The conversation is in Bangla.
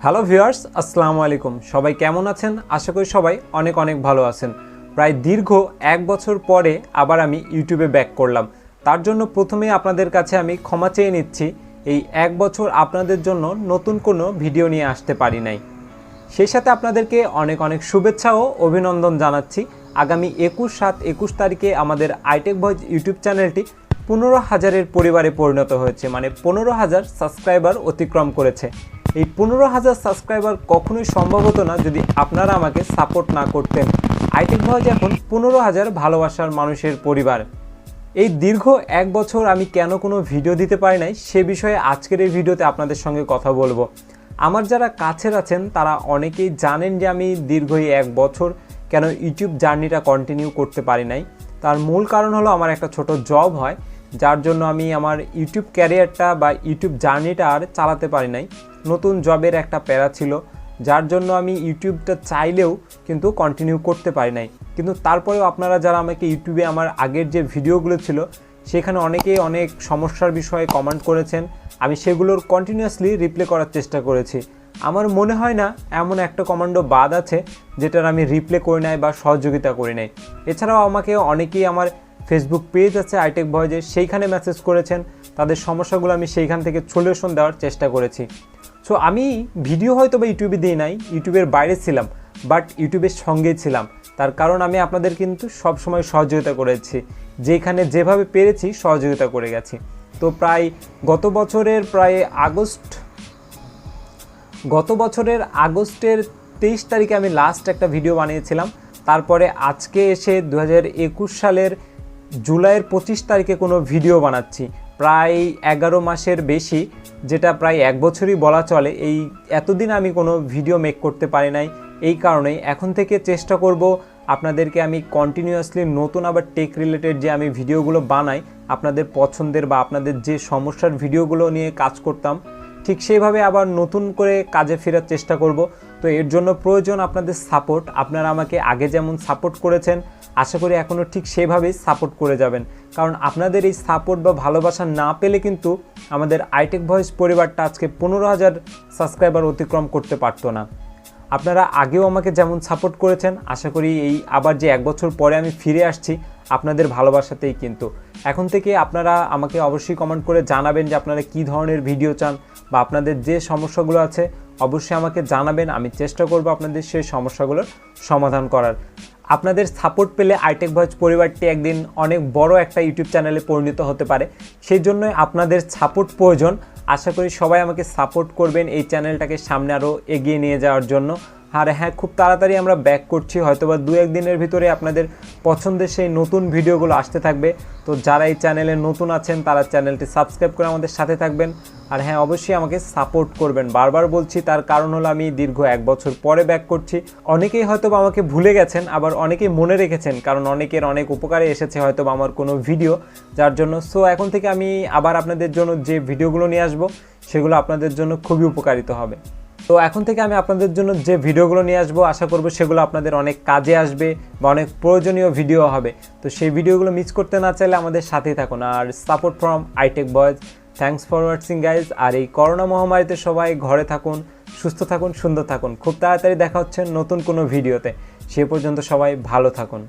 হ্যালো ভিউয়ার্স, আসসালামু আলাইকুম। সবাই কেমন আছেন? আশা করি সবাই অনেক অনেক ভালো আছেন। প্রায় দীর্ঘ 1 বছর পরে আবার আমি ইউটিউবে ব্যাক করলাম। তার জন্য প্রথমেই আপনাদের কাছে আমি ক্ষমা চেয়ে নিচ্ছি। এই 1 বছর আপনাদের জন্য নতুন কোনো ভিডিও নিয়ে আসতে পারি নাই। সেই সাথে আপনাদেরকে অনেক অনেক শুভেচ্ছা ও অভিনন্দন জানাচ্ছি। আগামী 21/7/21 তারিখে আমাদের আইটেক ভয়েস ইউটিউব চ্যানেলটি 15,000-এর পরিবারে পরিণত হয়েছে, মানে 15,000 সাবস্ক্রাইবার অতিক্রম করেছে। এই 15,000 সাবস্ক্রাইবার কখনোই সম্ভব হতো না যদি আপনারা আমাকে সাপোর্ট না করতেন। আইটেক ভয়েস এখন 15,000 ভালোবাসার মানুষের পরিবার। এই দীর্ঘ 1 বছর আমি কেন কোনো ভিডিও দিতে পারি নাই সে বিষয়ে আজকের এই ভিডিওতে আপনাদের সঙ্গে কথা বলবো। আমার যারা কাছের আছেন তারা অনেকেই জানেন যে আমি দীর্ঘ এই 1 বছর কেন ইউটিউব জার্নিটা কন্টিনিউ করতে পারি নাই। তার মূল কারণ হলো আমার একটা ছোট জব হয়, যার জন্য আমি আমার ইউটিউব ক্যারিয়ারটা বা ইউটিউব জার্নিটা আর চালাতে পারি নাই। নতুন জবের একটা প্যারা ছিল, যার জন্য আমি ইউটিউবটা চাইলেও কিন্তু কন্টিনিউ করতে পারি নাই। কিন্তু তারপরেও আপনারা যারা আমাকে ইউটিউবে আমার আগের যে ভিডিওগুলো ছিল সেখানে অনেকেই অনেক সমস্যার বিষয়ে কমেন্ট করেছেন। আমি সেগুলোর কন্টিনিউয়াসলি রিপ্লাই করার চেষ্টা করেছি। আমার মনে হয় না এমন একটা কমান্ডও বাদ আছে যেটার আমি রিপ্লাই করি নাই বা সহযোগিতা করি নাই। এছাড়াও আমাকে অনেকেই আমার ফেসবুক পেজ আছে আইটেক ভয়েসে, সেইখানে মেসেজ করেছেন। তাদের সমস্যাগুলো আমি সেইখান থেকে সলিউশন দেওয়ার চেষ্টা করেছি। সো আমি ভিডিও হয়তো বা ইউটিউবে দিই নাই, ইউটিউবের বাইরে ছিলাম, বাট ইউটিউবের সঙ্গেই ছিলাম। তার কারণ আমি আপনাদের কিন্তু সবসময় সহযোগিতা করেছি, যেখানে যেভাবে পেরেছি সহযোগিতা করে গেছি। তো গত বছরের আগস্টের 23 তারিখে আমি লাস্ট একটা ভিডিও বানিয়েছিলাম। তারপরে আজকে এসে 2021 সালের জুলাইয়ের 25 তারিখে কোনো ভিডিও বানাচ্ছি। প্রায় 11 মাসের বেশি, যেটা প্রায় 1 বছরই বলা চলে। এই এতদিন আমি কোনো ভিডিও মেক করতে পারি নাই। এই কারণেই এখন থেকে চেষ্টা করব আপনাদেরকে আমি কন্টিনিউয়াসলি নতুন আবার টেক রিলেটেড যে আমি ভিডিওগুলো বানাই, আপনাদের পছন্দের বা আপনাদের যে সমস্যার ভিডিওগুলো নিয়ে কাজ করতাম ঠিক সেইভাবে আবার নতুন করে কাজে ফেরার চেষ্টা করব। তো এর জন্য প্রয়োজন আপনাদের সাপোর্ট। আপনারা আমাকে আগে যেমন সাপোর্ট করেছেন আশা করি এখনও ঠিক সেভাবেই সাপোর্ট করে যাবেন, কারণ আপনাদের এই সাপোর্ট বা ভালোবাসা না পেলে কিন্তু আমাদের আইটেক ভয়েস পরিবারটা আজকে 15,000 সাবস্ক্রাইবার অতিক্রম করতে পারতো না। আপনারা আগেও আমাকে যেমন সাপোর্ট করেছেন, আশা করি এই আবার যে 1 বছর পরে আমি ফিরে আসছি আপনাদের ভালোবাসাতেই। কিন্তু এখন থেকে আপনারা আমাকে অবশ্যই কমেন্ট করে জানাবেন যে আপনারা কী ধরনের ভিডিও চান বা আপনাদের যে সমস্যাগুলো আছে অবশ্যই আমাকে জানাবেন। আমি চেষ্টা করব আপনাদের সেই সমস্যাগুলোর সমাধান করার। আপনাদের সাপোর্ট পেলে আইটেক ভয়েস পরিবারটি একদিন অনেক বড় একটা ইউটিউব চ্যানেলে পরিণত হতে পারে। সেই জন্যই আপনাদের সাপোর্ট প্রয়োজন। আশা করি সবাই আমাকে সাপোর্ট করবেন এই চ্যানেলটাকে সামনে আরও এগিয়ে নিয়ে যাওয়ার জন্য। আর হ্যাঁ, খুব তাড়াতাড়ি আমরা ব্যাক করছি, হয়তোবা 2-1 দিনের ভিতরে আপনাদের পছন্দের সেই নতুন ভিডিওগুলো আসতে থাকবে। তো যারা এই চ্যানেলে নতুন আছেন তারা চ্যানেলটি সাবস্ক্রাইব করে আমাদের সাথে থাকবেন। আর হ্যাঁ, অবশ্যই আমাকে সাপোর্ট করবেন। বারবার বলছি, তার কারণ হলো আমি দীর্ঘ 1 বছর পরে ব্যাক করছি। অনেকেই হয়তোবা আমাকে ভুলে গেছেন, আবার অনেকেই মনে রেখেছেন, কারণ অনেকের অনেক উপকারে এসেছে হয়তোবা আমার কোনো ভিডিও, যার জন্য এখন থেকে আমি আবার আপনাদের জন্য যে ভিডিওগুলো নিয়ে আসবো সেগুলো আপনাদের জন্য খুবই উপকারিত হবে। তো এখন থেকে আমি আপনাদের জন্য যে ভিডিওগুলো নিয়ে আসবো আশা করব সেগুলো আপনাদের অনেক কাজে আসবে বা অনেক প্রয়োজনীয় ভিডিও হবে। তো সেই ভিডিওগুলো মিস করতে না চাইলে আমাদের সাথেই থাকুন। আর support from iTech Voice. Thanks for watching guys. আর এই করোনা মহামারীতে সবাই ঘরে থাকুন, সুস্থ থাকুন, সুন্দর থাকুন। খুব তাড়াতাড়ি দেখা হচ্ছে নতুন কোনো ভিডিওতে। সে পর্যন্ত সবাই ভালো থাকুন।